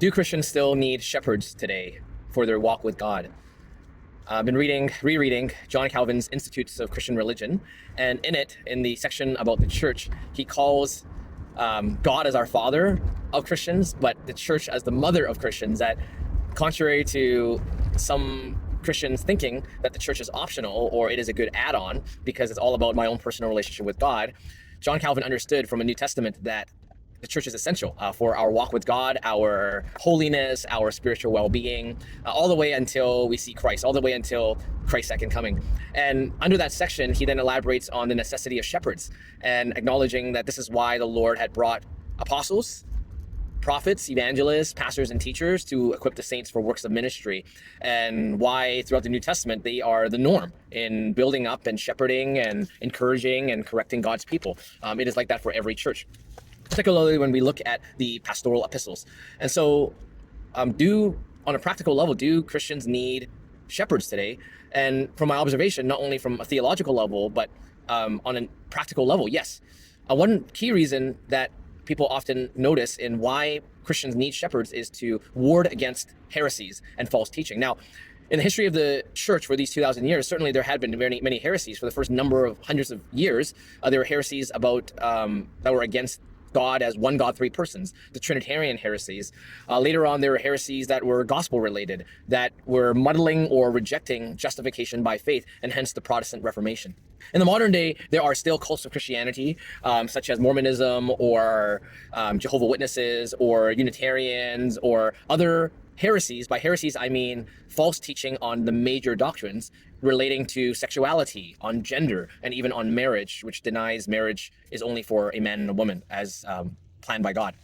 Do Christians still need shepherds today for their walk with God? I've been rereading John Calvin's Institutes of Christian Religion, and in the section about the church, he calls God as our father of Christians, but the church as the mother of Christians. That, contrary to some Christians thinking that the church is optional or it is a good add-on because it's all about my own personal relationship with God, John Calvin understood from a New Testament that the church is essential for our walk with God, our holiness, our spiritual well-being, all the way until we see Christ, all the way until Christ's second coming. And under that section, he then elaborates on the necessity of shepherds and acknowledging that this is why the Lord had brought apostles, prophets, evangelists, pastors, and teachers to equip the saints for works of ministry, and why throughout the New Testament they are the norm in building up and shepherding and encouraging and correcting God's people. It is like that for every church, particularly when we look at the pastoral epistles. And so on a practical level, do Christians need shepherds today? And from my observation, not only from a theological level, but on a practical level, yes. One key reason that people often notice in why Christians need shepherds is to ward against heresies and false teaching. Now, in the history of the church for these 2,000 years, certainly there had been many heresies. For the first number of hundreds of years, there were heresies about that were against God as one God, three persons, the Trinitarian heresies. Later on, there were heresies that were gospel related, that were muddling or rejecting justification by faith, and hence the Protestant Reformation. In the modern day, there are still cults of Christianity, such as Mormonism or Jehovah's Witnesses or Unitarians or other heresies. By heresies, I mean false teaching on the major doctrines relating to sexuality, on gender, and even on marriage, which denies marriage is only for a man and a woman as planned by God.